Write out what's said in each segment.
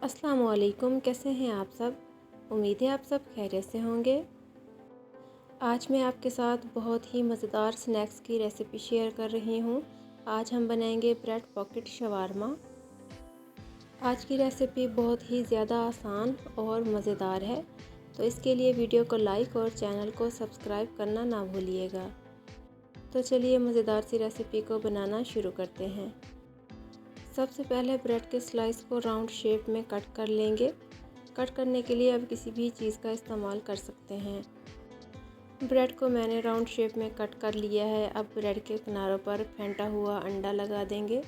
अस्सलामुअलैकुम, कैसे हैं आप सब। उम्मीद है आप सब खैरियत से होंगे। आज मैं आपके साथ बहुत ही मज़ेदार स्नैक्स की रेसिपी शेयर कर रही हूँ। आज हम बनाएंगे ब्रेड पॉकेट शवारमा। आज की रेसिपी बहुत ही ज़्यादा आसान और मज़ेदार है, तो इसके लिए वीडियो को लाइक और चैनल को सब्सक्राइब करना ना भूलिएगा। तो चलिए मज़ेदार सी रेसिपी को बनाना शुरू करते हैं। सबसे पहले ब्रेड के स्लाइस को राउंड शेप में कट कर लेंगे। कट करने के लिए अब किसी भी चीज़ का इस्तेमाल कर सकते हैं। ब्रेड को मैंने राउंड शेप में कट कर लिया है। अब ब्रेड के किनारों पर फेंटा हुआ अंडा लगा देंगे।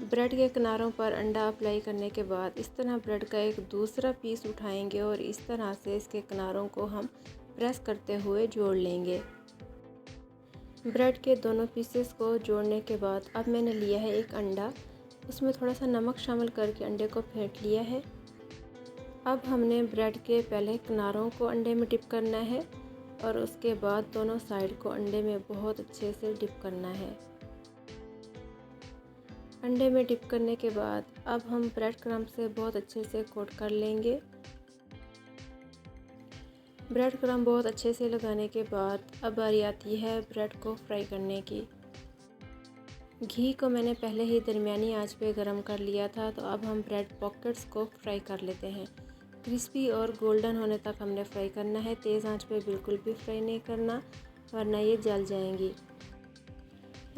ब्रेड के किनारों पर अंडा अप्लाई करने के बाद इस तरह ब्रेड का एक दूसरा पीस उठाएंगे और इस तरह से इसके किनारों को हम प्रेस करते हुए जोड़ लेंगे। ब्रेड के दोनों पीसेस को जोड़ने के बाद अब मैंने लिया है एक अंडा, उसमें थोड़ा सा नमक शामिल करके अंडे को फेंट लिया है। अब हमने ब्रेड के पहले किनारों को अंडे में डिप करना है और उसके बाद दोनों साइड को अंडे में बहुत अच्छे से डिप करना है। अंडे में डिप करने के बाद अब हम ब्रेड क्रम्ब से बहुत अच्छे से कोट कर लेंगे। ब्रेड क्रम्ब बहुत अच्छे से लगाने के बाद अब बारी आती है ब्रेड को फ्राई करने की। घी को मैंने पहले ही दरमियानी आंच पे गरम कर लिया था, तो अब हम ब्रेड पॉकेट्स को फ्राई कर लेते हैं। क्रिस्पी और गोल्डन होने तक हमने फ्राई करना है। तेज़ आंच पे बिल्कुल भी फ्राई नहीं करना, वरना ये जल जाएंगी।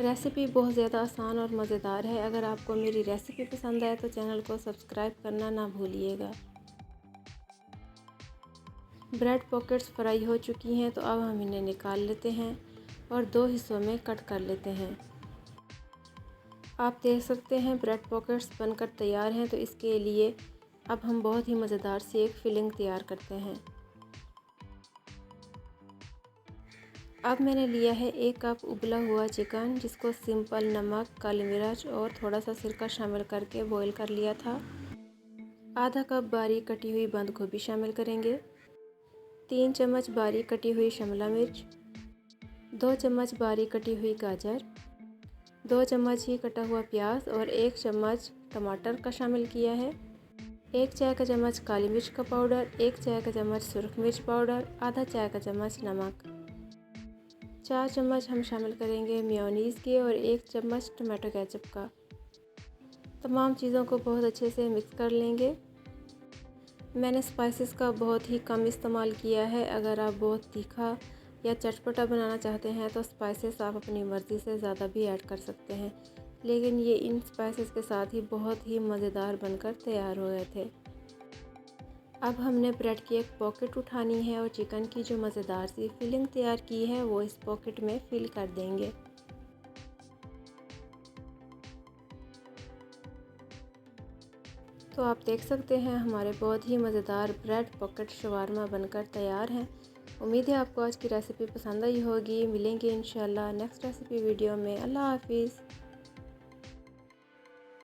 रेसिपी बहुत ज़्यादा आसान और मज़ेदार है। अगर आपको मेरी रेसिपी पसंद आए तो चैनल को सब्सक्राइब करना ना भूलिएगा। ब्रेड पॉकेट्स फ्राई हो चुकी हैं, तो अब हम इन्हें निकाल लेते हैं और दो हिस्सों में कट कर लेते हैं। आप देख सकते हैं ब्रेड पॉकेट्स बनकर तैयार हैं। तो इसके लिए अब हम बहुत ही मज़ेदार सी एक फिलिंग तैयार करते हैं। अब मैंने लिया है 1 कप उबला हुआ चिकन, जिसको सिंपल नमक, काली मिर्च और थोड़ा सा सिरका शामिल करके बॉईल कर लिया था। आधा कप बारीक कटी हुई बंद गोभी शामिल करेंगे। 3 चम्मच बारीक कटी हुई शिमला मिर्च, 2 चम्मच बारीक कटी हुई गाजर, 2 चम्मच ही कटा हुआ प्याज और 1 चम्मच टमाटर का शामिल किया है। 1 चाय का चम्मच काली मिर्च का पाउडर, 1 चाय का चम्मच सुरख मिर्च पाउडर, आधा चाय का चम्मच नमक, 4 चम्मच हम शामिल करेंगे मेयोनीज़ के और 1 चम्मच टमाटो केचप का। तमाम चीज़ों को बहुत अच्छे से मिक्स कर लेंगे। मैंने स्पाइसेस का बहुत ही कम इस्तेमाल किया है। अगर आप बहुत तीखा या चटपटा बनाना चाहते हैं तो स्पाइसेस आप अपनी मर्ज़ी से ज़्यादा भी ऐड कर सकते हैं, लेकिन ये इन स्पाइसेस के साथ ही बहुत ही मज़ेदार बनकर तैयार हो गए थे। अब हमने ब्रेड की एक पॉकेट उठानी है और चिकन की जो मज़ेदार सी फिलिंग तैयार की है वो इस पॉकेट में फिल कर देंगे। तो आप देख सकते हैं हमारे बहुत ही मज़ेदार ब्रेड पॉकेट शवारमा बनकर तैयार हैं। उम्मीद है आपको आज की रेसिपी पसंद आई होगी। मिलेंगे इंशाल्लाह नेक्स्ट रेसिपी वीडियो में। अल्लाह हाफिज़।